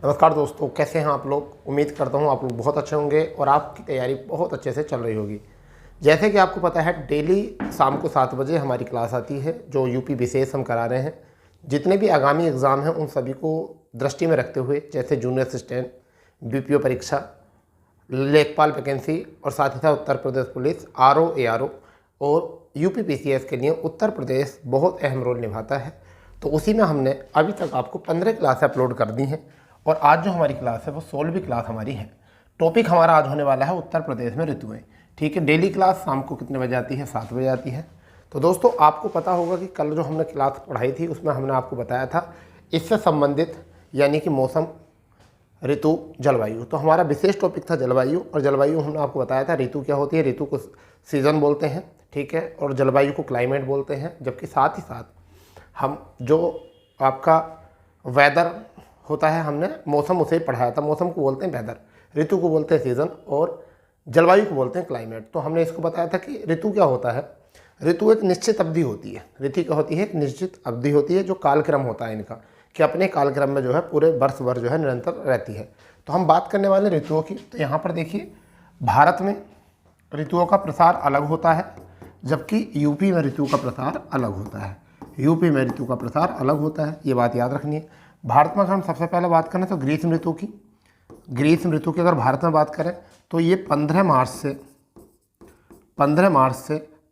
नमस्कार दोस्तों, कैसे हैं आप लोग। उम्मीद करता हूं आप लोग बहुत अच्छे होंगे और आपकी तैयारी बहुत अच्छे से चल रही होगी। जैसे कि आपको पता है, डेली शाम को 7 बजे हमारी क्लास आती है जो यूपी विशेष हम करा रहे हैं। जितने भी आगामी एग्ज़ाम हैं उन सभी को दृष्टि में रखते हुए, जैसे जूनियर असिस्टेंट, बीपीओ परीक्षा, लेखपाल वैकेंसी और साथ ही साथ Uttar Pradesh police, RO, ARO और यूपी पीसीएस के लिए उत्तर प्रदेश बहुत अहम रोल निभाता है। तो उसी में हमने अभी तक आपको 15 क्लास अपलोड कर दी हैं और आज जो हमारी क्लास है वो 16वीं क्लास हमारी है। टॉपिक हमारा आज होने वाला है उत्तर प्रदेश में ऋतुएं। ठीक है, डेली क्लास शाम को कितने बजे आती है? 7 बजे आती है। तो दोस्तों, आपको पता होगा कि कल जो हमने क्लास पढ़ाई थी उसमें हमने आपको बताया था इससे संबंधित, यानी कि मौसम, ऋतु, जलवायु। तो हमारा विशेष टॉपिक था जलवायु, और जलवायु हमने आपको बताया था ऋतु क्या होती है। ऋतु को सीज़न बोलते हैं, ठीक है, और जलवायु को क्लाइमेट बोलते हैं। जबकि साथ ही साथ हम जो आपका वेदर होता है, हमने मौसम उसे ही पढ़ाया था। मौसम को बोलते हैं वेदर, ऋतु को बोलते हैं सीज़न और जलवायु को बोलते हैं क्लाइमेट। तो हमने इसको बताया था कि ऋतु क्या होता है। ऋतु एक निश्चित अवधि होती है। ऋतु क्या होती है? एक निश्चित अवधि होती है जो कालक्रम होता है इनका, कि अपने कालक्रम में जो है पूरे वर्ष भर जो है निरंतर रहती है। तो हम बात करने वाले ऋतुओं की। तो यहाँ पर देखिए, भारत में ऋतुओं का प्रसार अलग होता है, जबकि यूपी में ऋतु का प्रसार अलग होता है। यूपी में ऋतु का प्रसार अलग होता है, ये बात याद रखनी है। भारत में अगर हम सबसे पहले बात करें तो ग्रीष्म ऋतु की। ग्रीष्म ऋतु की अगर भारत में बात करें तो ये 15 मार्च से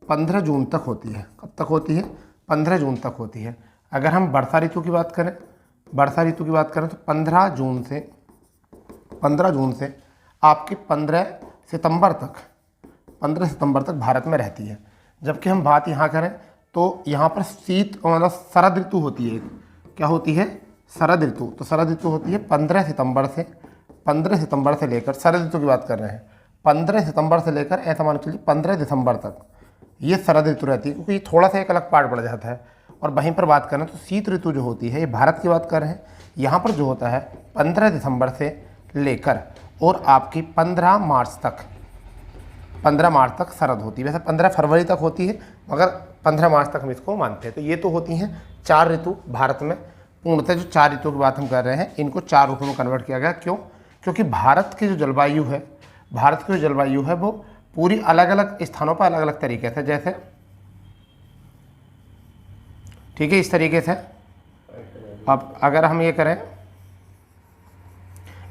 15 जून तक होती है। कब तक होती है? 15 जून तक होती है। अगर हम वर्षा ऋतु की बात करें, तो 15 जून से आपकी 15 सितंबर तक भारत में रहती है। जबकि हम बात यहाँ करें तो यहाँ पर शीत मतलब शरद ऋतु होती है। क्या होती है? शरद ऋतु। तो शरद ऋतु होती है 15 सितंबर से लेकर, शरद ऋतु की बात कर रहे हैं, 15 सितंबर से लेकर ऐसा मान के चलिए 15 दिसंबर तक ये शरद ऋतु रहती है, क्योंकि ये थोड़ा सा एक अलग पार्ट पड़ जाता है। और वहीं पर बात करें तो शीत ऋतु जो होती है, ये भारत की बात कर रहे हैं, यहाँ पर जो होता है 15 दिसंबर से लेकर और आपकी 15 मार्च तक शरद होती है। वैसे 15 फरवरी तक होती है, मगर 15 मार्च तक हम इसको मानते हैं। तो ये तो होती हैं 4 ऋतु भारत में। पूर्णतः जो 4 ऋतुओं की बात हम कर रहे हैं, इनको 4 ऋतुओं में कन्वर्ट किया गया। क्यों? क्योंकि भारत की जो जलवायु है वो पूरी अलग अलग स्थानों पर अलग अलग तरीके से, जैसे ठीक है, इस तरीके से। अब अगर हम ये करें,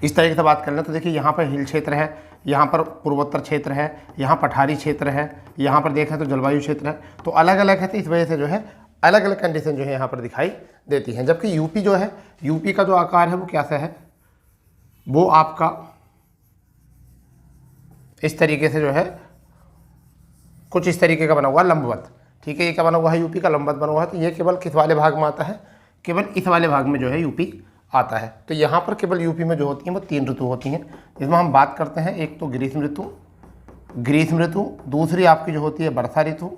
इस तरीके से बात कर लें तो देखिए, यहाँ पर हिल क्षेत्र है, यहाँ पर पूर्वोत्तर क्षेत्र है, यहाँ पठारी क्षेत्र है, यहाँ पर देखें तो जलवायु क्षेत्र है। तो अलग अलग है, तो इस वजह से जो है अलग अलग कंडीशन जो है यहाँ पर दिखाई देती हैं। जबकि यूपी जो है, यूपी का जो आकार है वो कैसा है? वो आपका इस तरीके से जो है कुछ इस तरीके का बना हुआ, लंबवत। ठीक है, ये क्या बना हुआ है? यूपी का लंबवत बना हुआ है। तो ये केवल किस वाले भाग में आता है? केवल इस वाले भाग में जो है यूपी आता है। तो यहाँ पर केवल यूपी में जो होती हैं वो 3 ऋतु होती हैं, जिसमें हम बात करते हैं। एक तो ग्रीष्म ऋतु, दूसरी आपकी जो होती है वर्षा ऋतु,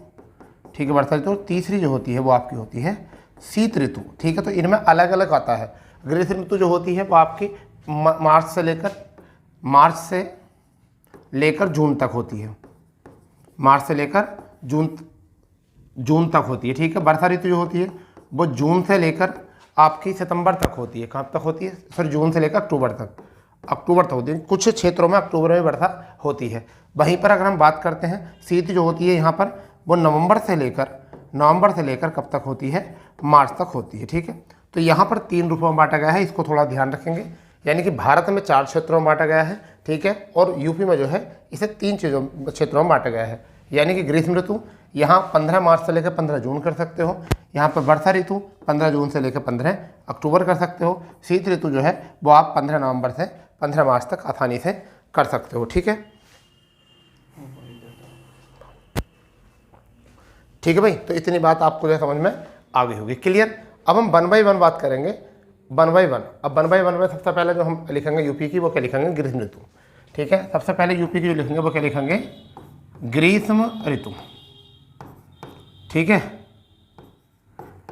ठीक है, वर्षा ऋतु, और तीसरी जो होती है वो आपकी होती है शीत ऋतु। ठीक है, तो इनमें अलग अलग आता है। ग्रीष्म ऋतु जो होती है वो आपकी मार्च से लेकर जून तक होती है। मार्च से लेकर जून तक होती है। ठीक है, वर्षा ऋतु जो होती है वो जून से लेकर आपकी सितंबर तक होती है। कहाँ तक होती है? सर, जून से लेकर अक्टूबर तक होती है। कुछ क्षेत्रों में अक्टूबर में वर्षा होती है। वहीं पर अगर हम बात करते हैं, शीत जो होती है यहाँ पर वो नवंबर से लेकर कब तक होती है? मार्च तक होती है। ठीक है, तो यहाँ पर 3 रूपों में बांटा गया है, इसको थोड़ा ध्यान रखेंगे। यानी कि भारत में 4 क्षेत्रों में बांटा गया है, ठीक है, और यूपी में जो है इसे 3 क्षेत्रों में बांटा गया है। यानी कि ग्रीष्म ऋतु यहाँ 15 मार्च से लेकर 15 जून कर सकते हो। यहाँ पर वर्षा ऋतु 15 जून से लेकर 15 अक्टूबर कर सकते हो। शीत ऋतु जो है वो आप 15 नवंबर से 15 मार्च तक आसानी से कर सकते हो। ठीक है, ठीक है भाई। तो इतनी बात आपको जो है समझ में आ गई होगी, क्लियर। अब हम 1 बाई 1 बात करेंगे, 1 बाई 1। अब 1 बाई 1 में सबसे पहले जो हम लिखेंगे यूपी की, वो क्या लिखेंगे? ग्रीष्म ऋतु। ठीक है, सबसे पहले यूपी की जो लिखेंगे वो क्या लिखेंगे? ग्रीष्म ऋतु। ठीक है,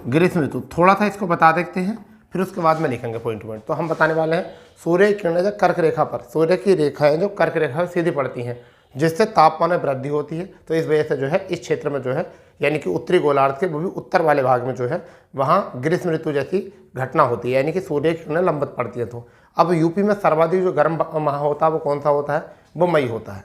ग्रीष्म ऋतु। थोड़ा सा इसको बता देते हैं, फिर उसके बाद में लिखेंगे पॉइंट पॉइंट। तो हम बताने वाले हैं, सूर्य की किरणें जो कर्क रेखा पर, सूर्य की रेखाएं जो कर्क रेखा पर सीधी पड़ती हैं, जिससे तापमान में वृद्धि होती है। तो इस वजह से जो है इस क्षेत्र में जो है, यानी कि उत्तरी गोलार्ध के वो भी उत्तर वाले भाग में जो है वहाँ ग्रीष्म ऋतु जैसी घटना होती है, यानी कि सूर्य की किरणें लंबवत पड़ती है। तो अब यूपी में सर्वाधिक जो गर्म माह होता है वो कौन सा होता है, वो मई होता है।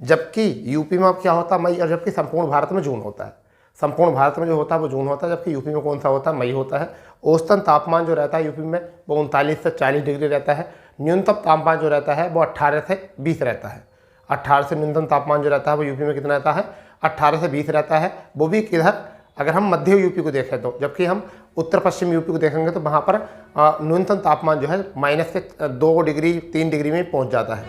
जबकि यूपी में अब क्या होता है, मई, और जबकि संपूर्ण भारत में जून होता है। संपूर्ण भारत में जो होता है वो जून होता है, जबकि यूपी में कौन सा होता है, मई होता है। औसतन तापमान जो रहता है यूपी में वो 39 से 40 डिग्री रहता है। न्यूनतम तापमान जो रहता है वो 18 से 20 रहता है। 18 से न्यूनतम तापमान जो रहता है वो यूपी में कितना रहता है, 18 से 20 रहता है। वो भी किधर, अगर हम मध्य यूपी को देखें तो, जबकि हम उत्तर पश्चिम यूपी को देखेंगे तो वहाँ पर न्यूनतम तापमान जो है माइनस के 2 डिग्री 3 डिग्री में पहुँच जाता है।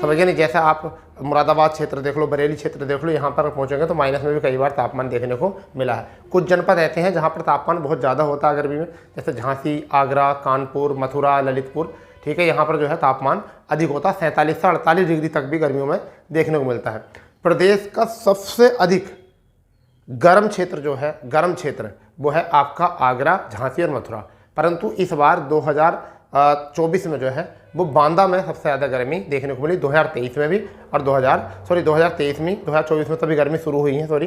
समझिए नहीं, जैसे आप मुरादाबाद क्षेत्र देख लो, बरेली क्षेत्र देख लो, यहाँ पर पहुँचेंगे तो माइनस में भी कई बार तापमान देखने को मिला है। कुछ जनपद ऐसे हैं जहाँ पर तापमान बहुत ज़्यादा होता है गर्मी में, जैसे झांसी, आगरा, कानपुर, मथुरा, ललितपुर, ठीक है, यहाँ पर जो है तापमान अधिक होता है, 47 से 48 डिग्री तक भी गर्मियों में देखने को मिलता है। प्रदेश का सबसे अधिक गर्म क्षेत्र जो है, गर्म क्षेत्र, वो है आपका आगरा, झांसी और मथुरा। परंतु इस बार 2024 में जो है वो बांदा में सबसे ज़्यादा गर्मी देखने को मिली, 2023 में भी, और 2023 में, 2024 में तभी गर्मी शुरू हुई है, तो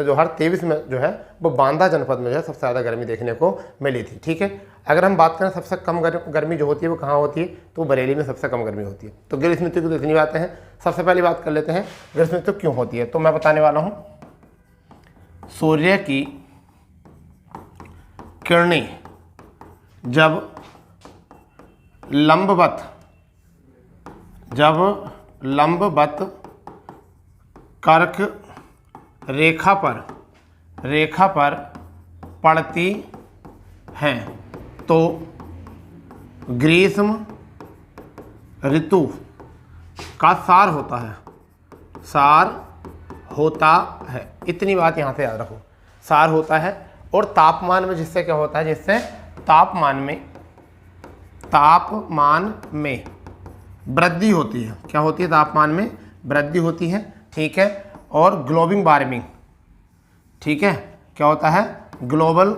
2023 में जो है वो बांदा जनपद में जो है सबसे ज़्यादा गर्मी देखने को मिली थी। ठीक है, अगर हम बात करें सबसे कम गर्मी जो होती है वो कहाँ होती है, तो बरेली में सबसे कम गर्मी होती है। तो ग्रीष्म ऋतु की तो इतनी बातें हैं। सबसे पहली बात कर लेते हैं ग्रीष्म ऋतु क्यों होती है, तो मैं बताने वाला हूँ। सूर्य की किरणें जब लंबवत कर्क रेखा पर पड़ती हैं तो ग्रीष्म ऋतु का सार होता है। इतनी बात यहाँ से याद रखो, सार होता है। और तापमान में जिससे क्या होता है, जिससे तापमान में वृद्धि होती है। क्या होती है, तापमान में वृद्धि होती है। ठीक है, और ग्लोबल वार्मिंग, ठीक है, क्या होता है, ग्लोबल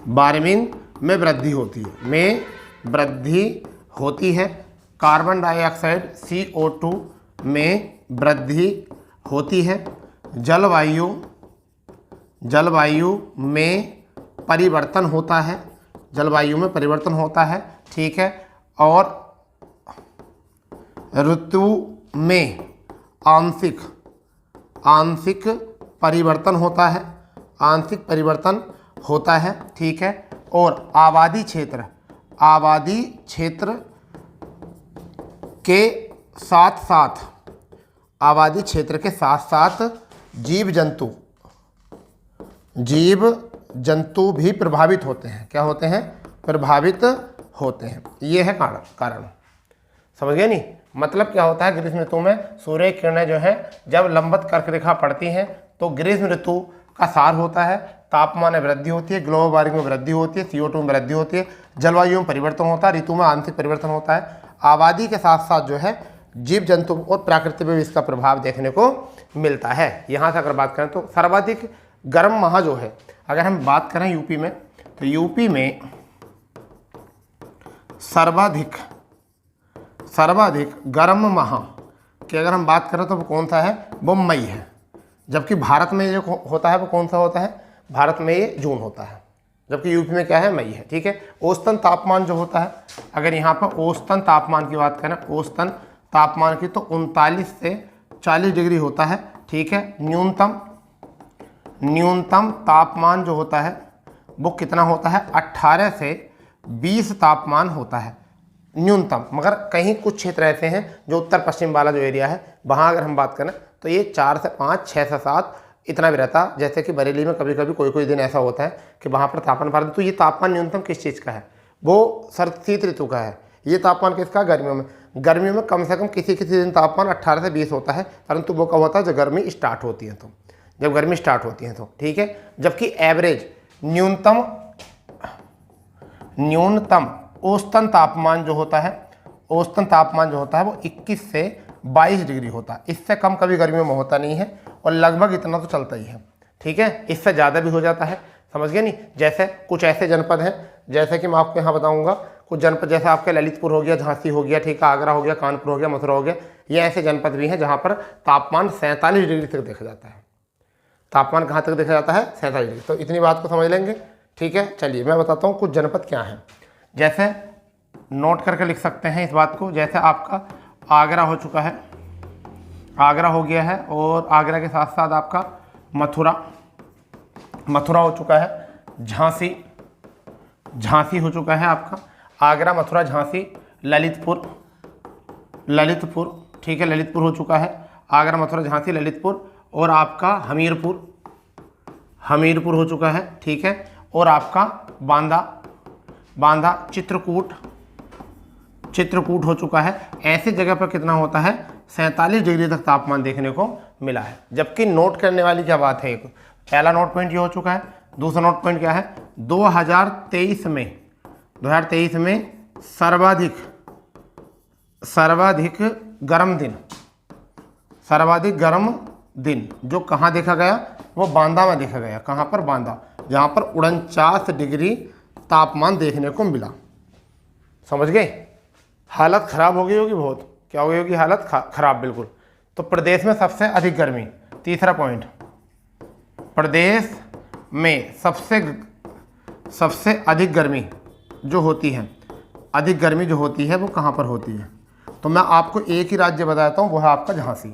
वार्मिंग में वृद्धि होती है, कार्बन डाइऑक्साइड CO2 में वृद्धि होती है, जलवायु में परिवर्तन होता है, ठीक है, और ऋतु में आंशिक परिवर्तन होता है, ठीक है, और आबादी क्षेत्र के साथ जीव जंतु भी प्रभावित होते हैं। क्या होते हैं, प्रभावित होते हैं। ये है कारण। समझ गए नहीं, मतलब क्या होता है, ग्रीष्म ऋतु में सूर्य की किरणें जो है जब लंबवत कर्क रेखा पड़ती हैं तो ग्रीष्म ऋतु का सार होता है, तापमान में वृद्धि होती है, ग्लोबल वार्मिंग में वृद्धि होती है, CO2 में वृद्धि होती है, जलवायु में परिवर्तन होता है, ऋतु में आंशिक परिवर्तन होता है, आबादी के साथ साथ जो है जीव जंतु और प्रकृति में भी इसका प्रभाव देखने को मिलता है। यहाँ से अगर बात करें तो सर्वाधिक गर्म माह जो है, अगर हम बात करें यूपी में, तो यूपी में सर्वाधिक गर्म माह की अगर हम बात करें तो वो कौन सा है, वो मई है। जबकि भारत में जो होता है वो कौन सा होता है, भारत में ये जून होता है, जबकि यूपी में क्या है, मई है। ठीक है, औसतन तापमान जो होता है, अगर यहाँ पर औसतन तापमान की बात करें, औसतन तापमान की, तो 39 से 40 डिग्री होता है। ठीक है, न्यूनतम तापमान जो होता है वो कितना होता है, 18 से 20 तापमान होता है न्यूनतम। मगर कहीं कुछ क्षेत्र ऐसे हैं जो उत्तर पश्चिम वाला जो एरिया है, वहाँ अगर हम बात करें तो ये 4 से 5, 6 से 7 इतना भी रहता। जैसे कि बरेली में कभी कभी कोई दिन ऐसा होता है कि वहाँ पर तापमान, तो ये तापमान न्यूनतम किस चीज़ का है, वो शीत ऋतु का है। ये तापमान किसका, गर्मियों में कम से कम किसी दिन तापमान 18 से 20 होता है, परंतु वो कब होता है, जब गर्मी स्टार्ट होती है तो, ठीक है। जबकि एवरेज न्यूनतम औसतन तापमान जो होता है वो 21 से 22 डिग्री होता है। इससे कम कभी गर्मियों में होता नहीं है, और लगभग इतना तो चलता ही है। ठीक है, इससे ज़्यादा भी हो जाता है। समझ गए नहीं, जैसे कुछ ऐसे जनपद हैं, जैसे कि मैं आपको यहाँ बताऊँगा, कुछ जनपद जैसे आपके ललितपुर हो गया, झांसी हो गया, ठीक है, आगरा हो गया, कानपुर हो गया, मथुरा हो गया, ये ऐसे जनपद भी हैं जहाँ पर तापमान 47 डिग्री तक देखा जाता है। तापमान कहाँ तक देखा जाता है? 47 डिग्री। तो इतनी बात को समझ लेंगे, ठीक है। चलिए मैं बताता हूँ कुछ जनपद क्या हैं। जैसे नोट करके लिख सकते हैं इस बात को, जैसे आपका आगरा हो चुका है, आगरा हो गया है, और आगरा के साथ साथ आपका मथुरा हो चुका है, झांसी हो चुका है आपका, आगरा, मथुरा, झांसी, ललितपुर, ठीक है, ललितपुर हो चुका है, आगरा, मथुरा, झांसी, ललितपुर, और आपका हमीरपुर हो चुका है, ठीक है, और आपका बांदा, चित्रकूट हो चुका है। ऐसी जगह पर कितना होता है? 47 डिग्री तक तापमान देखने को मिला है। जबकि नोट करने वाली क्या बात है, पहला नोट पॉइंट ये हो चुका है। दूसरा नोट पॉइंट क्या है? 2023 में सर्वाधिक गर्म दिन जो कहाँ देखा गया? वो बांदा में देखा गया। कहाँ पर? बांदा, जहाँ पर 49 डिग्री तापमान देखने को मिला। समझ गए? हालत खराब हो गई होगी बहुत। क्या हो गई होगी? हालत खराब, बिल्कुल। तो प्रदेश में सबसे अधिक गर्मी, तीसरा पॉइंट, प्रदेश में सबसे अधिक गर्मी जो होती है वो कहाँ पर होती है? तो मैं आपको एक ही राज्य बताता हूँ, वो है आपका झांसी।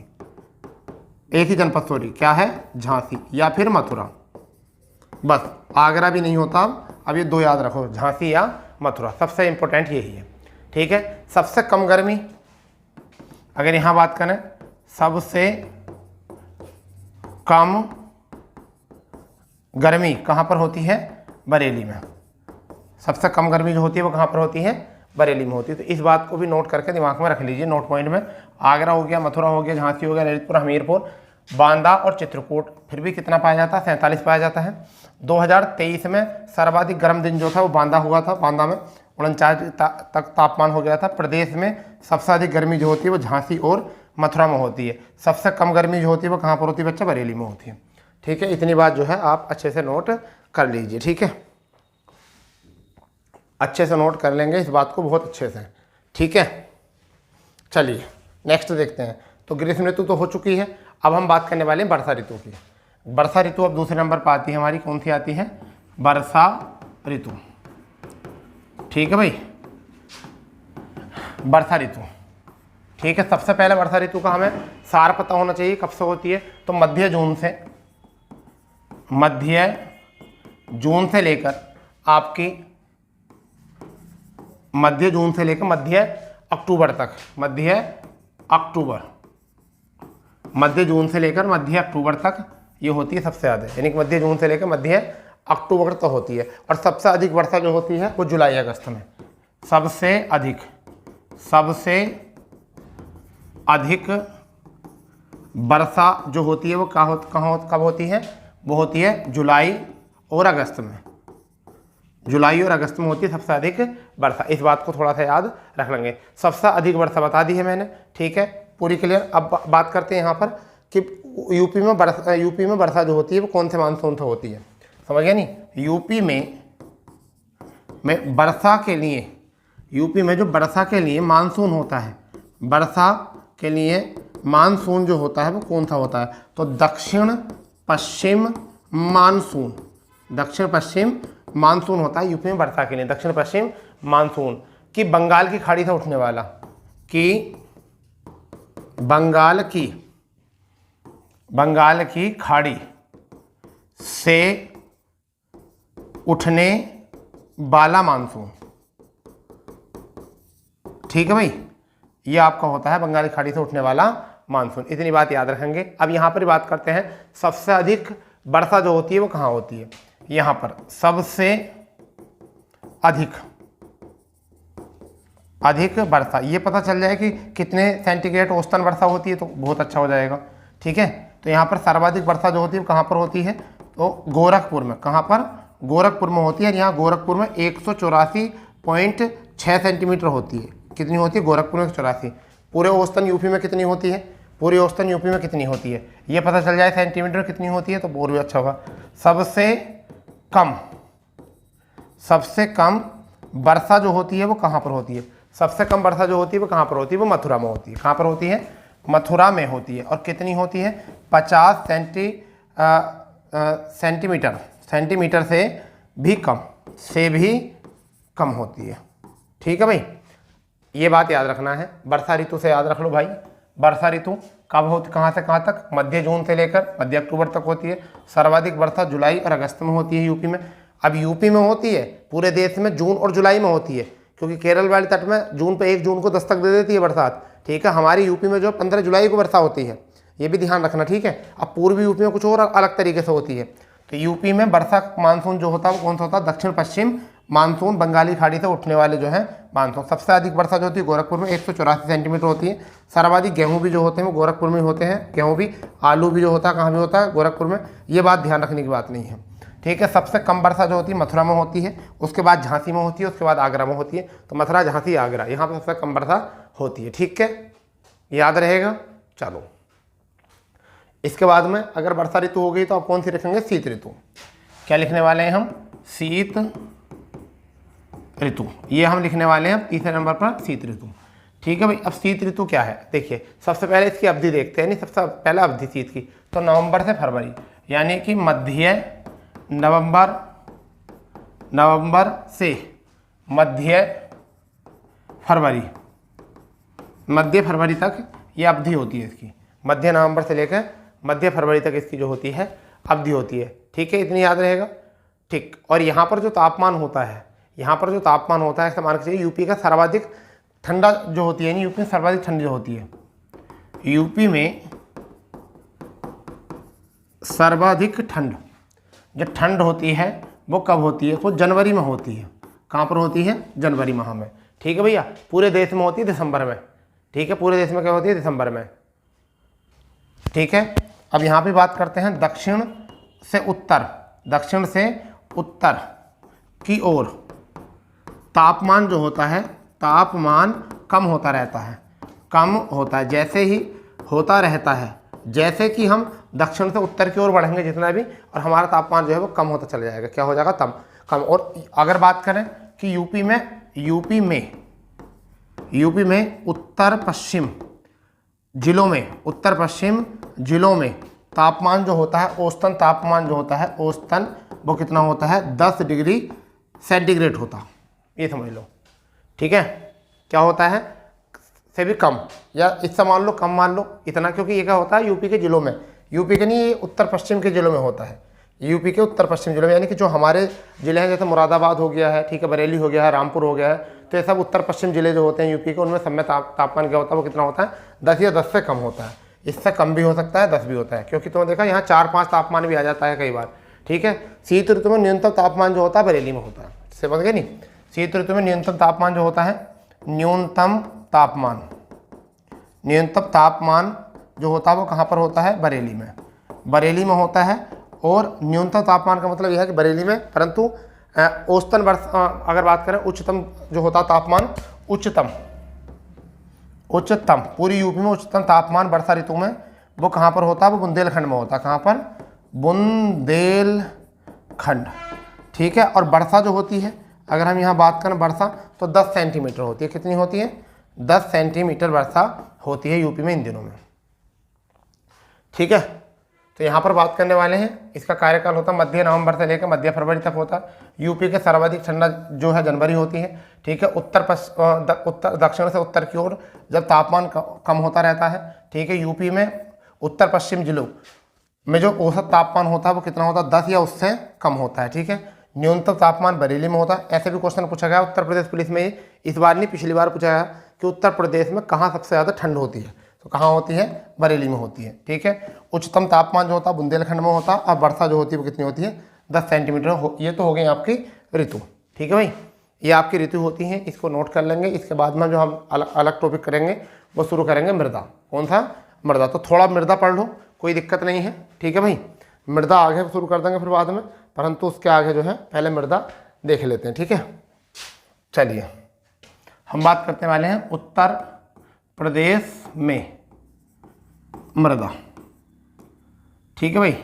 एक ही जनपद, सॉरी, क्या है? झांसी या फिर मथुरा। बस, आगरा भी नहीं होता। अब ये दो याद रखो, झांसी या मथुरा, सबसे इंपॉर्टेंट यही है, ठीक है। सबसे कम गर्मी, अगर यहाँ बात करें, सबसे कम गर्मी कहाँ पर होती है? बरेली में। सबसे कम गर्मी जो होती है वो कहाँ पर होती है? बरेली में होती है। तो इस बात को भी नोट करके दिमाग में रख लीजिए नोट पॉइंट में। आगरा हो गया, मथुरा हो गया, झांसी हो गया, ललितपुर, हमीरपुर, बांदा और चित्रकूट। फिर भी कितना पाया जाता है? 47 पाया जाता है। 2023 में सर्वाधिक गर्म दिन जो था वो बांदा हुआ था। बांदा में 49 तक तापमान हो गया था। प्रदेश में सबसे अधिक गर्मी जो होती है वो झांसी और मथुरा में होती है। सबसे कम गर्मी जो होती है वो कहाँ पर होती है बच्चा? बरेली में होती है, ठीक है। इतनी बात जो है आप अच्छे से नोट कर लीजिए, ठीक है। अच्छे से नोट कर लेंगे इस बात को, बहुत अच्छे से, ठीक है। चलिए नेक्स्ट देखते हैं। तो ग्रीष्म ऋतु तो हो चुकी है। अब हम बात करने वाले हैं वर्षा ऋतु की। वर्षा ऋतु अब दूसरे नंबर पर आती है हमारी। कौन सी आती है? वर्षा ऋतु, ठीक है भाई, वर्षा ऋतु, ठीक है। सबसे पहले वर्षा ऋतु का हमें सार पता होना चाहिए, कब से होती है? तो मध्य जून से लेकर आपकी मध्य अक्टूबर तक, मध्य जून से लेकर मध्य अक्टूबर तक ये होती है सबसे ज़्यादा, यानी कि मध्य जून से लेकर मध्य अक्टूबर तक होती है। और सबसे अधिक वर्षा जो होती है वो जुलाई अगस्त में। सबसे अधिक वर्षा जो होती है वो कब होती है? वो होती है जुलाई और अगस्त में। जुलाई और अगस्त में होती है सबसे अधिक वर्षा। इस बात को थोड़ा सा याद रख लेंगे। सबसे अधिक वर्षा बता दी है मैंने, ठीक है, पूरी क्लियर। अब बात करते हैं यहाँ पर कि यूपी में वर्षा जो होती है वो कौन से मानसून से होती है? समझ गया नहीं? यूपी में वर्षा के लिए, यूपी में जो वर्षा के लिए मानसून होता है, वर्षा के लिए मानसून जो होता है वो कौन सा होता है? तो दक्षिण पश्चिम मानसून होता है यूपी में वर्षा के लिए। दक्षिण पश्चिम मानसून की बंगाल की खाड़ी से उठने वाला, कि बंगाल की खाड़ी से उठने वाला मानसून, ठीक है भाई, ये आपका होता है बंगाल की खाड़ी से उठने वाला मानसून। इतनी बात याद रखेंगे। अब यहाँ पर बात करते हैं सबसे अधिक वर्षा जो होती है वो कहाँ होती है? यहाँ पर सबसे अधिक वर्षा, ये पता चल जाए कि कितने सेंटीग्रेड औसतन वर्षा होती है तो बहुत अच्छा हो जाएगा, ठीक है। तो यहाँ पर सर्वाधिक वर्षा जो होती है कहाँ पर होती है? तो गोरखपुर में। कहाँ पर? गोरखपुर में होती है। यहाँ गोरखपुर में 184.6 सेंटीमीटर होती है। कितनी होती है? गोरखपुर में 184। पूरे औसतन यूपी में कितनी होती है? पूरी औसतन यूपी में कितनी होती है ये पता चल जाए सेंटीमीटर कितनी होती है तो और भी अच्छा होगा। सबसे कम वर्षा जो होती है वो कहाँ पर होती है? सबसे कम वर्षा जो होती है वो कहाँ पर होती है? वो मथुरा में होती है। कहाँ पर होती है? मथुरा में होती है। और कितनी होती है? सेंटीमीटर से भी कम होती है। ठीक है भाई, ये बात याद रखना है। वर्षा ऋतु से याद रख लो भाई, वर्षा ऋतु कब होती, कहाँ से कहाँ तक, मध्य जून से लेकर मध्य अक्टूबर तक होती है। सर्वाधिक वर्षा जुलाई और अगस्त में होती है यूपी में। अब यूपी में होती है, पूरे देश में जून और जुलाई में होती है, क्योंकि केरल वाले तट में जून पे 1 जून को दस्तक दे देती है बरसात। ठीक है, हमारी यूपी में जो 15 जुलाई को वर्षा होती है, ये भी ध्यान रखना। ठीक है, अब पूर्वी यूपी में कुछ और अलग तरीके से होती है। तो यूपी में वर्षा मानसून जो होता है वो कौन सा होता है, दक्षिण पश्चिम मानसून, बंगाली खाड़ी से उठने वाले जो है मानसून। सबसे अधिक वर्षा जो होती है गोरखपुर में 184 सेंटीमीटर होती है। सर्वाधिक गेहूं भी जो होते हैं वो गोरखपुर में होते हैं, गेहूं भी। आलू भी जो होता है कहाँ भी होता है, गोरखपुर में। ये बात ध्यान रखने की बात नहीं है। ठीक है, सबसे कम वर्षा जो होती है मथुरा में होती है, उसके बाद झांसी में होती है, उसके बाद आगरा में होती है। तो मथुरा, झांसी, आगरा, यहाँ पर सबसे कम वर्षा होती है। ठीक है, याद रहेगा। चलो, इसके बाद में अगर वर्षा ऋतु हो गई तो आप कौन सी रखेंगे, शीत ऋतु। क्या लिखने वाले हैं हम, शीत ऋतु। ये हम लिखने वाले हैं तीसरे नंबर पर, शीत ऋतु। ठीक है भाई, अब शीत ऋतु क्या है, देखिए सबसे पहले इसकी अवधि देखते हैं। नहीं, सबसे पहला अवधि शीत की तो नवंबर से फरवरी, यानी कि मध्य नवंबर से मध्य फरवरी तक ये अवधि होती है इसकी। मध्य नवंबर से लेकर मध्य फरवरी तक इसकी जो होती है अवधि होती है। ठीक है, इतनी याद रहेगा। ठीक, और यहाँ पर जो तापमान होता है, ऐसा मान के चलिए यूपी का सर्वाधिक ठंडा जो होती है, नहीं यूपी में सर्वाधिक ठंडी जो होती है, यूपी में सर्वाधिक ठंड जो ठंड होती है वो कब होती है, वो जनवरी में होती है। कहाँ पर होती है, जनवरी माह में। ठीक है भैया, पूरे देश में होती है दिसंबर में। ठीक है, पूरे देश में क्या होती है, दिसंबर में। ठीक है, अब यहाँ पे बात करते हैं दक्षिण से उत्तर की ओर तापमान जो होता है, तापमान कम होता है, जैसे ही होता रहता है, जैसे कि हम दक्षिण से उत्तर की ओर बढ़ेंगे जितना भी, और हमारा तापमान जो है वो कम होता चला जाएगा। क्या हो जाएगा, कम। और अगर बात करें कि यूपी में उत्तर पश्चिम जिलों में तापमान जो होता है, औसतन तापमान जो होता है, औसतन वो कितना होता है, 10 डिग्री सेंटीग्रेड होता, ये समझ लो। ठीक है, क्या होता है, से भी कम, या इससे मान लो कम मान लो इतना, क्योंकि ये क्या होता है यूपी के जिलों में, यूपी के नहीं, ये उत्तर पश्चिम के जिलों में होता है। यूपी के उत्तर पश्चिम जिलों में, यानी कि जो हमारे जिले हैं, जैसे मुरादाबाद हो गया है, ठीक है, बरेली हो गया है, रामपुर हो गया है, तो ये सब उत्तर पश्चिम जिले जो होते हैं यूपी के, उनमें सब में तापमान क्या होता है, वो कितना होता है, 10 या 10 से कम होता है। इससे कम भी हो सकता है, 10 भी होता है, क्योंकि तुमने देखा यहाँ 4-5 तापमान भी आ जाता है कई बार। ठीक है, शीत ऋतु में न्यूनतम तापमान जो होता है बरेली में होता है, समझ गए नहीं। शीत ऋतु में न्यूनतम तापमान जो होता है, न्यूनतम तापमान जो होता है वो कहाँ पर होता है, बरेली में होता है। और न्यूनतम तापमान का मतलब यह है कि बरेली में, परंतु औसतन अगर बात करें उच्चतम जो होता है तापमान, उच्चतम पूरी यूपी में उच्चतम तापमान वर्षा ऋतु में वो कहाँ पर होता है, वो बुंदेलखंड में होता है। कहाँ पर, बुंदेलखंड। ठीक है, और वर्षा जो होती है, अगर हम यहाँ बात करें वर्षा, तो 10 सेंटीमीटर होती है। कितनी होती है, 10 सेंटीमीटर वर्षा होती है यूपी में इन दिनों में। ठीक है, तो यहाँ पर बात करने वाले हैं, इसका कार्यकाल होता है मध्य नवंबर से लेकर मध्य फरवरी तक होता है। यूपी के सर्वाधिक ठंडा जो है जनवरी होती है। ठीक है, दक्षिण से उत्तर की ओर जब तापमान कम होता रहता है। ठीक है, यूपी में उत्तर पश्चिम जिलों में जो औसत तापमान होता है वो कितना होता है, 10 या उससे कम होता है। ठीक है, न्यूनतम तापमान बरेली में होता है। ऐसे भी क्वेश्चन पूछा गया उत्तर प्रदेश पुलिस में, इस बार नहीं पिछली बार पूछा गया कि उत्तर प्रदेश में कहाँ सबसे ज़्यादा ठंड होती है, तो कहाँ होती है, बरेली में होती है। ठीक है, उच्चतम तापमान जो होता है बुंदेलखंड में होता है, और वर्षा जो होती है वो कितनी होती है, 10 सेंटीमीटर। ये तो हो गई आपकी ऋतु। ठीक है भाई, ये आपकी ऋतु होती है, इसको नोट कर लेंगे। इसके बाद में जो हम अलग टॉपिक करेंगे वो शुरू करेंगे मृदा। कौन सा, मृदा। तो थोड़ा मृदा पढ़ लो, कोई दिक्कत नहीं है। ठीक है भाई, मृदा आगे शुरू कर देंगे फिर बाद में, परंतु उसके आगे जो है पहले मृदा देख लेते हैं। ठीक है, चलिए हम बात करने वाले हैं उत्तर प्रदेश में मृदा। ठीक है भाई,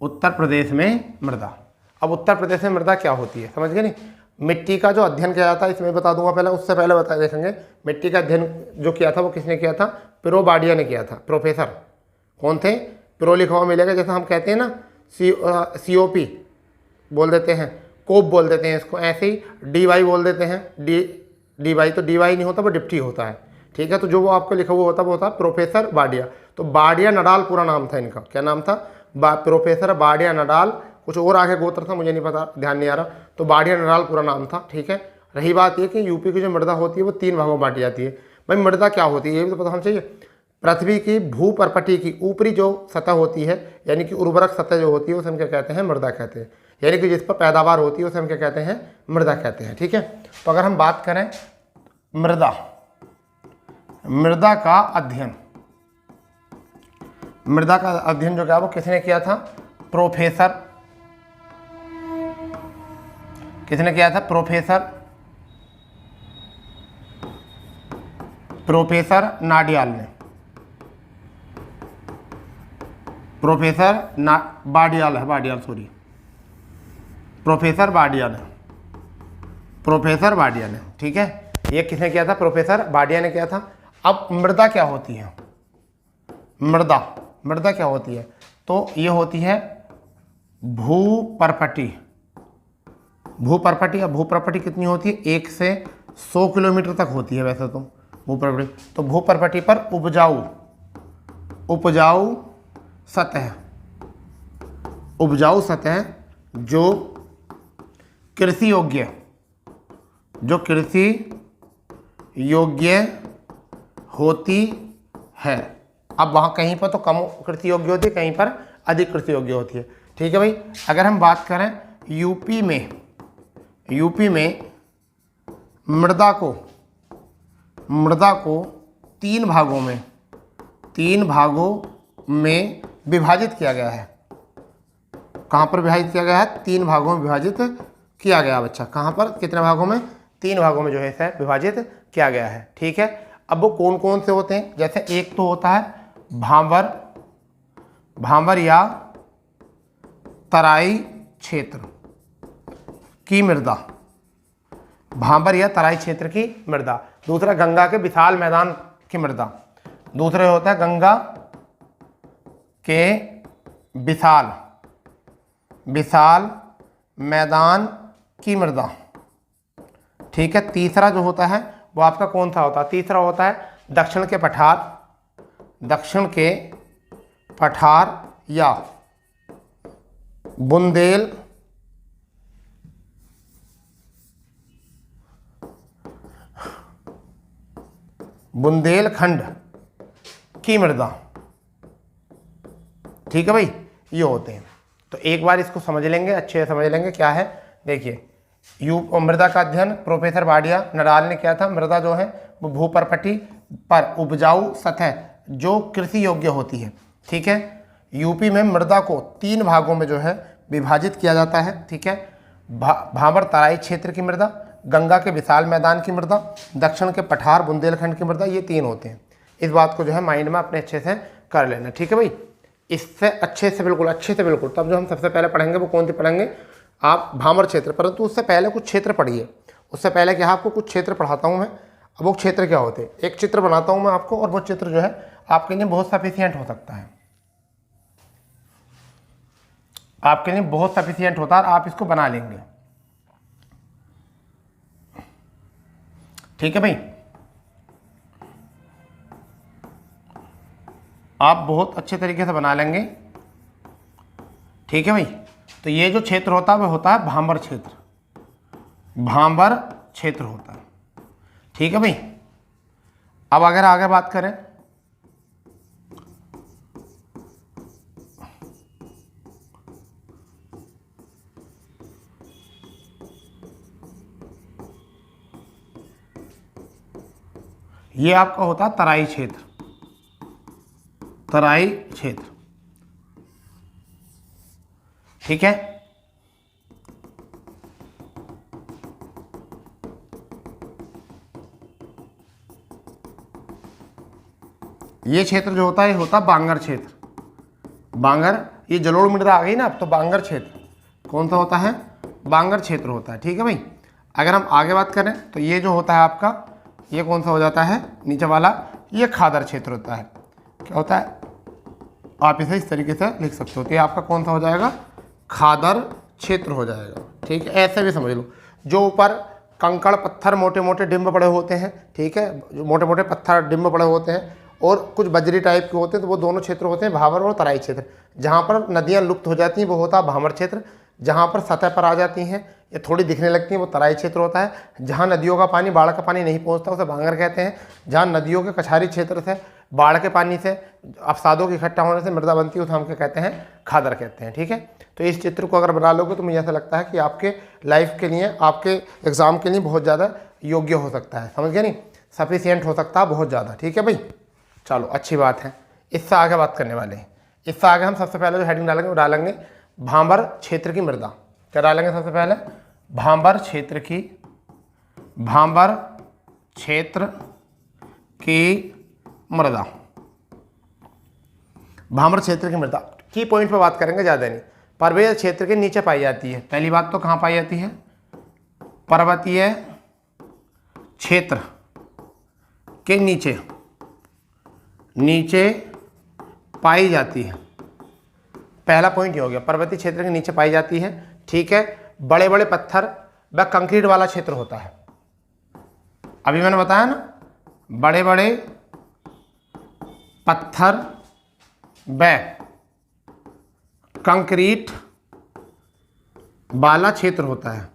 उत्तर प्रदेश में मृदा। अब उत्तर प्रदेश में मृदा क्या होती है, समझ गए नहीं। मिट्टी का जो अध्ययन किया जाता है, इसमें बता दूंगा पहले, उससे पहले बता देखेंगे मिट्टी का अध्ययन जो किया था वो किसने किया था, पिरोबाडिया ने किया था। प्रोफेसर कौन थे, पिरो लिखा हुआ मिलेगा, जैसे हम कहते हैं ना COP बोल देते हैं, कोप बोल देते हैं इसको, ऐसे ही DY बोल देते हैं, DY तो DY नहीं होता, वो डिप्टी होता है, ठीक है। तो जो वो आपको लिखा हुआ होता है वो होता है प्रोफेसर बाडिया। तो बाडिया नडाल पूरा नाम था इनका, क्या नाम था? प्रोफेसर बाडिया नडाल, कुछ और आगे गोत्र था मुझे नहीं पता, ध्यान नहीं आ रहा। तो बाडिया नडाल पूरा नाम था, ठीक है। रही बात ये कि यूपी की जो मृदा होती है वो 3 भागों में बांटी जाती है। भाई मृदा क्या होती है ये भी तो पता होना चाहिए। पृथ्वी की भूपर्पटी की ऊपरी जो सतह होती है, यानी कि उर्वरक सतह जो होती है उसे हम क्या कहते हैं? मृदा कहते हैं। यानी कि जिस पर पैदावार होती है उसे हम क्या कहते हैं? मृदा कहते हैं, ठीक है। तो अगर हम बात करें मृदा, मृदा का अध्ययन, मृदा का अध्ययन जो क्या वो किसने किया था? किसने किया था? प्रोफेसर नाडियाल ने, बाडियाल, प्रोफेसर बाडिया ने, ठीक है। ये किसने किया था? प्रोफेसर बाडिया ने किया था। अब मृदा क्या होती है? मृदा क्या होती है? तो ये होती है भूपर्पटी। या भूपर्पटी कितनी होती है? 1 से 100 किलोमीटर तक होती है वैसे तो भूपर्पटी। तो भूपर्पटी पर उपजाऊ सतह जो कृषि योग्य होती है। अब वहाँ कहीं पर तो कम कृषि योग्य होती है, कहीं पर अधिक कृषि योग्य होती है, ठीक है भाई। अगर हम बात करें यूपी में मृदा को 3 भागों में विभाजित किया गया है। कहाँ पर विभाजित किया गया है? 3 भागों में विभाजित किया गया बच्चा। कहाँ पर? कितने भागों में? 3 भागों में जो है इसे विभाजित किया गया है, ठीक है। अब वो कौन कौन से होते हैं? जैसे एक तो होता है भांवर या तराई क्षेत्र की मृदा, भांवर या तराई क्षेत्र की मृदा। दूसरा गंगा के विशाल मैदान की मृदा। दूसरा होता है गंगा के विशाल मैदान की मृदा, ठीक है। तीसरा जो होता है वो आपका कौन सा होता है? तीसरा होता है दक्षिण के पठार या बुंदेलखंड की मृदा, ठीक है भाई। ये होते हैं। तो एक बार इसको समझ लेंगे, अच्छे से समझ लेंगे क्या है। देखिए मृदा का अध्ययन प्रोफेसर बाडिया नडाल ने किया था। मृदा जो है वो भूपर्पटी पर उपजाऊ सतह जो कृषि योग्य होती है, ठीक है। यूपी में मृदा को 3 भागों में जो है विभाजित किया जाता है, ठीक है। भांवर तराई क्षेत्र की मृदा, गंगा के विशाल मैदान की मृदा, दक्षिण के पठार बुंदेलखंड की मृदा, ये 3 होते हैं। इस बात को जो है माइंड में अपने अच्छे से कर लेना, ठीक है भाई। इससे अच्छे से बिल्कुल तब जो हम सबसे पहले पढ़ेंगे वो कौन सी पढ़ेंगे? आप भांवर क्षेत्र। परंतु उससे पहले कुछ क्षेत्र पढ़िए। उससे पहले क्या, आपको कुछ क्षेत्र पढ़ाता हूँ मैं। अब वो क्षेत्र क्या होते हैं, एक चित्र बनाता हूँ मैं आपको, और वो चित्र जो है आपके लिए बहुत सफिशियंट हो सकता है, आपके लिए बहुत सफिशियंट होता है, आप इसको बना लेंगे, ठीक है भाई। आप बहुत अच्छे तरीके से बना लेंगे, ठीक है भाई। तो ये जो क्षेत्र होता है वो होता है भांवर क्षेत्र होता है, ठीक है भाई। अब अगर आगे बात करें ये आपका होता है तराई क्षेत्र, ठीक है। ये क्षेत्र जो होता है ये होता है बांगर क्षेत्र। बांगर, ये जलोढ़ मृदा आ गई ना, अब तो बांगर क्षेत्र कौन सा होता है? बांगर क्षेत्र होता है, ठीक है भाई। अगर हम आगे बात करें तो ये जो होता है आपका, ये कौन सा हो जाता है नीचे वाला? ये खादर क्षेत्र होता है। क्या होता है? आप इसे इस तरीके से लिख सकते हो। तो ये आपका कौन सा हो जाएगा, खादर क्षेत्र हो जाएगा। ठीक है, ऐसे भी समझ लो। जो ऊपर कंकड़ पत्थर मोटे मोटे डिम्ब पड़े होते हैं, ठीक है, जो मोटे मोटे पत्थर डिम्ब पड़े होते हैं और कुछ बजरी टाइप के होते हैं, तो वो दोनों क्षेत्र होते हैं भाबर और तराई क्षेत्र। जहाँ पर नदियाँ लुप्त हो जाती हैं वो होता है भाबर क्षेत्र, जहाँ पर सतह पर आ जाती हैं या थोड़ी दिखने लगती हैं वो तराई क्षेत्र होता है। जहाँ नदियों का पानी, बाढ़ का पानी नहीं पहुँचता उसे भांगर कहते हैं। जहाँ नदियों के कछारी क्षेत्र से, बाढ़ के पानी से, अवसादों के इकट्ठा होने से मृदा बनती है, उसे हम क्या कहते हैं, खादर कहते हैं। ठीक है, तो इस चित्र को अगर बना लोगे तो मुझे ऐसा लगता है कि आपके लाइफ के लिए, आपके एग्ज़ाम के लिए बहुत ज़्यादा योग्य हो सकता है। समझ गए नहीं, सफिशियंट हो सकता है बहुत ज़्यादा। ठीक है भाई, चलो अच्छी बात है। इससे आगे बात करने वाले हैं। इससे आगे हम सबसे पहले जो हेडिंग डालेंगे वो डालेंगे भाबर क्षेत्र की मृदा। क्या डालेंगे सबसे पहले, भाबर क्षेत्र की, भाबर क्षेत्र की मृदा। भाबर क्षेत्र की मृदा की पॉइंट पर बात करेंगे, ज़्यादा नहीं। पर्वतीय क्षेत्र के नीचे पाई जाती है। पहली बात तो कहाँ पाई जाती है, पर्वतीय क्षेत्र के नीचे, नीचे पाई जाती है। पहला पॉइंट ये हो गया, पर्वतीय क्षेत्र के नीचे पाई जाती है। ठीक है, बड़े बड़े पत्थर व कंक्रीट वाला क्षेत्र होता है। अभी मैंने बताया ना, बड़े बड़े पत्थर व कंक्रीट वाला क्षेत्र होता है,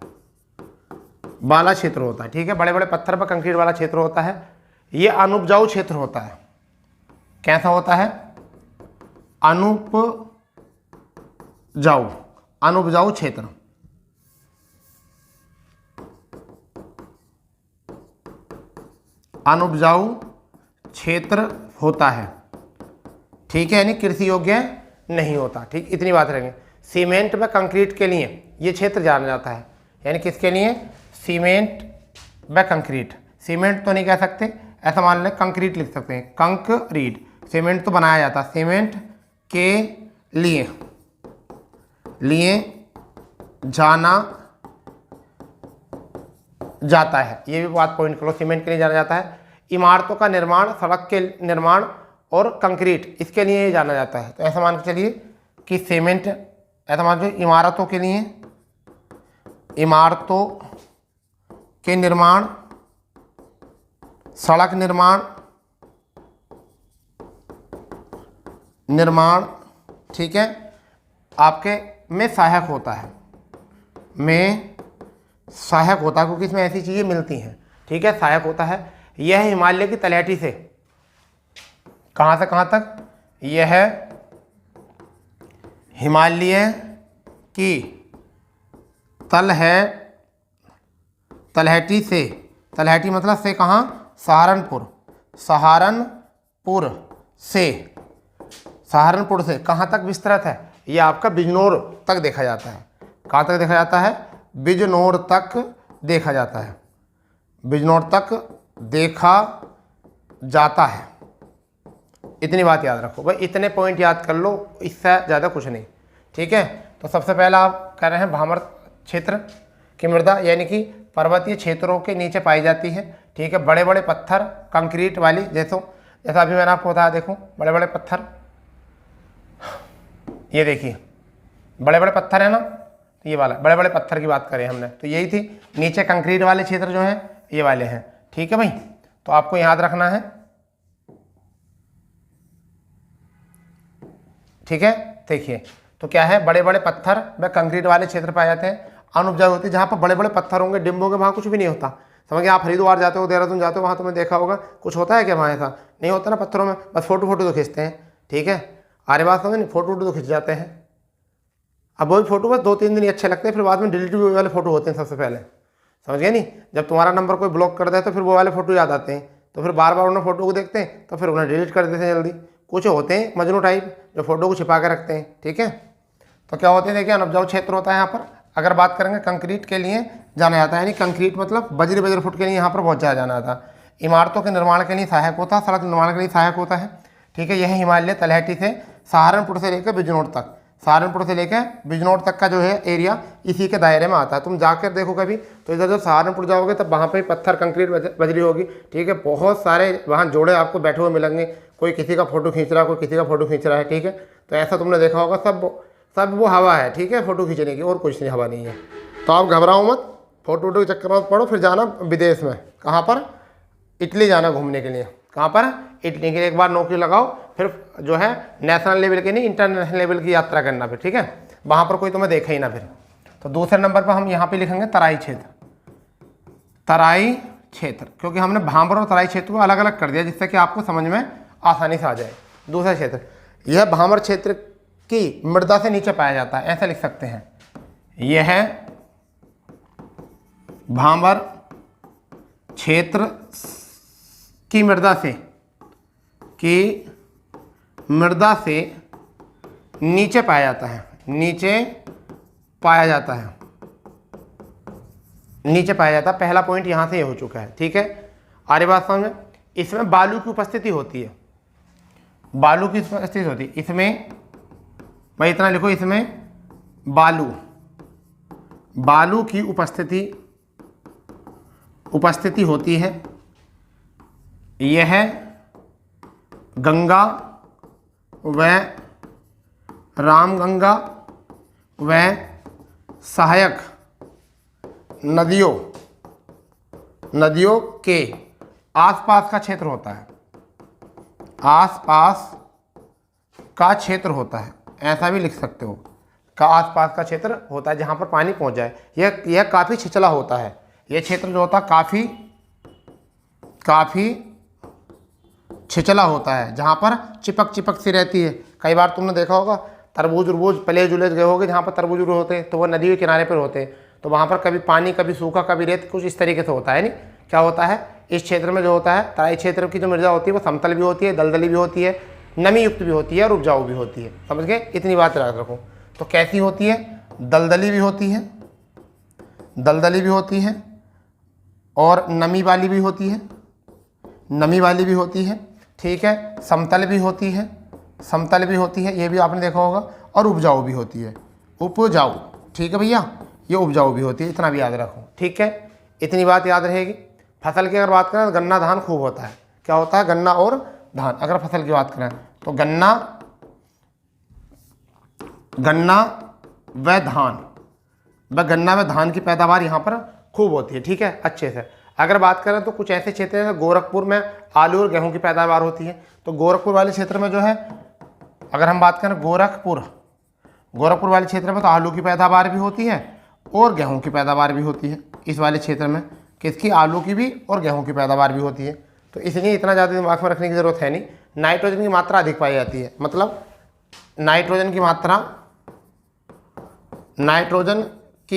वाला क्षेत्र होता है। ठीक है, बड़े बड़े पत्थर व कंक्रीट वाला क्षेत्र होता है। ये अनुपजाऊ क्षेत्र होता है। कैसा होता है, अनुपजाऊ, अनुपजाऊ क्षेत्र। अनुपजाऊ क्षेत्र होता है। ठीक है, यानी कृषि योग्य नहीं होता। ठीक, इतनी बात रहेंगे। सीमेंट व कंक्रीट के लिए ये क्षेत्र जाना जाता है। यानी किसके लिए, सीमेंट व कंक्रीट। सीमेंट तो नहीं कह सकते, ऐसा मान लें कंक्रीट लिख सकते हैं, कंक्रीट। सीमेंट तो बनाया जाता है, सीमेंट के लिए जाना जाता है। ये भी बात पॉइंट करो, सीमेंट के लिए जाना जाता है। इमारतों का निर्माण, सड़क के निर्माण और कंक्रीट, इसके लिए ये जाना जाता है। तो ऐसा मान के चलिए कि सीमेंट, ऐसा मान लो इमारतों के लिए, इमारतों के निर्माण, सड़क निर्माण, ठीक है, आपके में सहायक होता है, में सहायक होता है, क्योंकि इसमें ऐसी चीज़ें मिलती हैं। ठीक है, सहायक होता है। यह हिमालय की तलहटी से, कहाँ से कहाँ तक, यह हिमालय की तलहटी से, तलहटी मतलब से कहाँ, सहारनपुर, सहारनपुर से कहाँ तक विस्तृत है, ये आपका बिजनौर तक देखा जाता है। कहाँ तक देखा जाता है, बिजनौर तक देखा जाता है, बिजनौर तक देखा जाता है। इतनी बात याद रखो भाई, इतने पॉइंट याद कर लो, इससे ज़्यादा कुछ नहीं। ठीक है, तो सबसे पहला आप कह रहे हैं भाबर क्षेत्र की मृदा, यानी कि पर्वतीय क्षेत्रों के नीचे पाई जाती है। ठीक है, बड़े बड़े पत्थर कंक्रीट वाली, जैसा अभी मैंने आपको बताया, देखो बड़े बड़े पत्थर, ये देखिए बड़े बड़े पत्थर है ना, ये वाला बड़े बड़े पत्थर की बात करें हमने, तो यही थी। नीचे कंक्रीट वाले क्षेत्र जो हैं ये वाले हैं। ठीक है भाई, तो आपको याद रखना है। ठीक है, देखिए तो क्या है, बड़े बड़े पत्थर व कंक्रीट वाले क्षेत्र पाए जाते हैं। अनुपजाऊ होती है, जहाँ पर बड़े बड़े पत्थर होंगे, डिम्ब होंगे, वहाँ कुछ भी नहीं होता। समझ गए, आप हरिद्वार जाते हो, देहरादून जाते हो, वहाँ तुमने देखा होगा कुछ होता है क्या, वहाँ ऐसा नहीं होता ना, पत्थरों में बस फोटो तो खींचते हैं। ठीक है, आरे बात समझ नहीं, फोटो तो खींच जाते हैं। अब वही फोटो बस 2-3 दिन ही अच्छे लगते हैं, फिर बाद में डिलीट भी वाले फोटो होते हैं सबसे पहले। समझ गए नहीं, जब तुम्हारा नंबर कोई ब्लॉक कर दे तो फिर वो वाले फोटो याद आते हैं, तो फिर बार बार उन्हें फोटो को देखते हैं, तो फिर उन्हें डिलीट कर देते हैं जल्दी। कुछ होते हैं मजनू टाइप जो फोटो को छिपा के रखते हैं। ठीक है, तो क्या होते हैं, देखिए अनुपजाऊ क्षेत्र होता है यहाँ पर। अगर बात करेंगे कंक्रीट के लिए जाना जाता है, यानी कंक्रीट मतलब बजरी फुट के लिए यहाँ पर बहुत ज़्यादा जाना था। इमारतों के निर्माण के लिए सहायक होता है, सड़क निर्माण के लिए सहायक होता है। ठीक है, यह हिमालय तलहटी से सहारनपुर से लेकर बिजनौर तक, सहारनपुर से लेकर बिजनौर तक का जो है एरिया इसी के दायरे में आता है। तुम जाकर देखो कभी, तो इधर जब सहारनपुर जाओगे तब वहाँ पे पत्थर कंक्रीट बजरी होगी। ठीक है, बहुत सारे वहाँ जोड़े आपको बैठे हुए मिलेंगे, कोई किसी का फ़ोटो खींच रहा है, कोई किसी का फ़ोटो खींच रहा है, ठीक है। तो ऐसा तुमने देखा होगा, सब वो हवा है, ठीक है, फ़ोटो खींचने की, और कुछ नहीं, हवा नहीं है। तो आप घबराओ मत, फ़ोटो वोटो के चक्कर मत पड़ो, फिर जाना विदेश में, कहाँ पर, इटली जाना घूमने के लिए। कहाँ पर, इटली के लिए। एक बार नौकरी लगाओ, फिर जो है नेशनल लेवल की नहीं, इंटरनेशनल लेवल की यात्रा करना फिर, ठीक है, वहाँ पर कोई तुम्हें देखे ही ना फिर। तो दूसरे नंबर पर हम यहाँ पे लिखेंगे तराई क्षेत्र, तराई क्षेत्र, क्योंकि हमने भांबर और तराई क्षेत्र को अलग अलग कर दिया, जिससे कि आपको समझ में आसानी से आ जाए। दूसरा क्षेत्र, यह भांबर क्षेत्र की मृदा से नीचे पाया जाता है, ऐसे लिख सकते हैं, यह भांबर क्षेत्र की मृदा से नीचे पाया जाता है, नीचे पाया जाता है। पहला पॉइंट यहाँ से ये हो चुका है, ठीक है। आगे बात समझ में, इसमें बालू की उपस्थिति होती है, बालू की उपस्थिति होती है इसमें, भाई इतना लिखो, इसमें बालू की उपस्थिति होती है। यह गंगा व रामगंगा व सहायक नदियों के आसपास का क्षेत्र होता है, आसपास का क्षेत्र होता है, ऐसा भी लिख सकते हो, का आसपास का क्षेत्र होता है जहाँ पर पानी पहुँच जाए। यह काफ़ी छिछला होता है, यह क्षेत्र जो होता है काफ़ी छिछला होता है, जहाँ पर चिपक सी रहती है। कई बार तुमने देखा होगा तरबूज पलेज उलेज गए होगे, जहाँ पर तरबूज होते हैं तो वो नदी के किनारे पर होते हैं, तो वहाँ पर कभी पानी, कभी सूखा, कभी रेत, कुछ इस तरीके से होता है। नहीं, क्या होता है इस क्षेत्र में जो होता है, तराई क्षेत्र की जो मृदा होती है वो समतल भी होती है, दलदली भी होती है, नमी युक्त भी होती है और उपजाऊ भी होती है। समझ गए, इतनी बात याद रखो। तो कैसी होती है, दलदली भी होती है और नमी वाली भी होती है, ठीक है, समतल भी होती है, ये भी आपने देखा होगा, और उपजाऊ भी होती है, उपजाऊ, ठीक है भैया, ये उपजाऊ भी होती है, इतना भी याद रखो, ठीक है, इतनी बात याद रहेगी। फसल की अगर बात करें तो गन्ना धान खूब होता है, क्या होता है, गन्ना और धान। अगर फसल की बात करें तो गन्ना व धान की पैदावार यहाँ पर खूब होती है, ठीक है, अच्छे से। अगर बात करें तो कुछ ऐसे क्षेत्र हैं, गोरखपुर में आलू और गेहूं की पैदावार होती है, तो गोरखपुर वाले क्षेत्र में जो है, अगर हम बात करें गोरखपुर वाले क्षेत्र में, तो आलू की पैदावार भी होती है और गेहूं की पैदावार भी होती है। इस वाले क्षेत्र में किसकी, आलू की भी और गेहूं की पैदावार भी होती है। तो इसलिए इतना ज़्यादा दिमाग में रखने की ज़रूरत है नहीं। नाइट्रोजन की मात्रा अधिक पाई जाती है, मतलब नाइट्रोजन की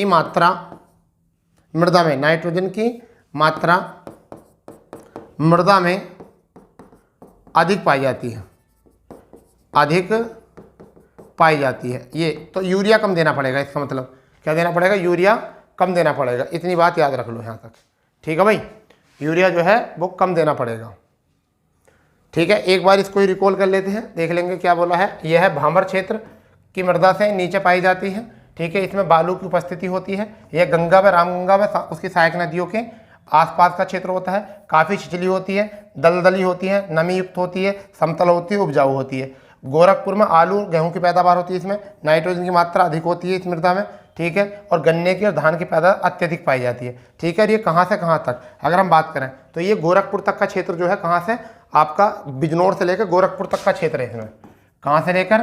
मात्रा मृदा में, नाइट्रोजन की मात्रा मृदा में अधिक पाई जाती है, ये तो यूरिया कम देना पड़ेगा। इसका मतलब क्या देना पड़ेगा, यूरिया कम देना पड़ेगा, इतनी बात याद रख लो यहाँ तक, ठीक है भाई, यूरिया जो है वो कम देना पड़ेगा, ठीक है। एक बार इसको ही रिकॉल कर लेते हैं, देख लेंगे क्या बोला है। यह है भांबर क्षेत्र की मृदा से नीचे पाई जाती है, ठीक है, इसमें बालू की उपस्थिति होती है। यह गंगा व रामगंगा व उसकी सहायक नदियों के आसपास का क्षेत्र होता है, काफ़ी छिछली होती है, दलदली होती है, नमी युक्त होती है, समतल होती है, उपजाऊ होती है। गोरखपुर में आलू और गेहूं की पैदावार होती है, इसमें नाइट्रोजन की मात्रा अधिक होती है इस मृदा में, ठीक है, और गन्ने की और धान की पैदावार अत्यधिक पाई जाती है, ठीक है। और ये कहाँ से कहाँ तक अगर हम बात करें तो ये गोरखपुर तक का क्षेत्र जो है, कहाँ से, आपका बिजनौर से लेकर गोरखपुर तक का क्षेत्र है। इसमें कहाँ से लेकर,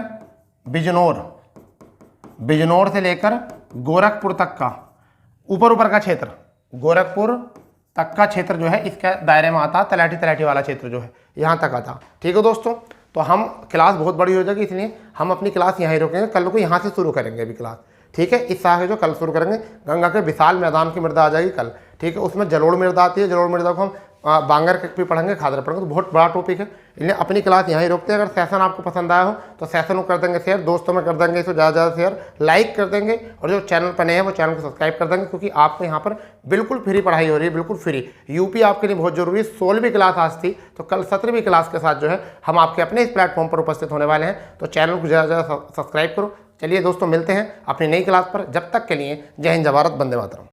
बिजनौर से लेकर गोरखपुर तक का ऊपर का क्षेत्र, गोरखपुर तक का क्षेत्र जो है इसके दायरे में आता, तलैटी वाला क्षेत्र जो है यहाँ तक आता, ठीक है दोस्तों। तो हम क्लास बहुत बड़ी हो जाएगी, इसलिए हम अपनी क्लास यहाँ ही रोकेंगे, कल को यहाँ से शुरू करेंगे अभी क्लास, ठीक है। इस साल जो कल शुरू करेंगे, गंगा के विशाल मैदान की मृदा आ जाएगी कल, ठीक है। उसमें जलोढ़ मृदा आती है, जलोढ़ मृदा को हम बांगर भी पढ़ेंगे, खादर पढ़ेंगे, तो बहुत बड़ा टॉपिक है, इसलिए अपनी क्लास यहाँ ही रोकते हैं। अगर सेशन आपको पसंद आया हो तो सेशन को कर देंगे शेयर, दोस्तों में कर देंगे इसको ज़्यादा शेयर, लाइक कर देंगे, और जो चैनल पर नए हैं वो चैनल को सब्सक्राइब कर देंगे, क्योंकि आपको यहाँ पर बिल्कुल फ्री पढ़ाई हो रही है, बिल्कुल फ्री। यूपी आपके लिए बहुत जरूरी है। 16वीं क्लास आज थी, तो कल 17वीं क्लास के साथ जो है हम आपके अपने इस प्लेटफॉर्म पर उपस्थित होने वाले हैं, तो चैनल को ज़्यादा सब्सक्राइब करो। चलिए दोस्तों, मिलते हैं अपनी नई क्लास पर, जब तक के लिए जय हिंद, जय भारत, वंदे मातरम।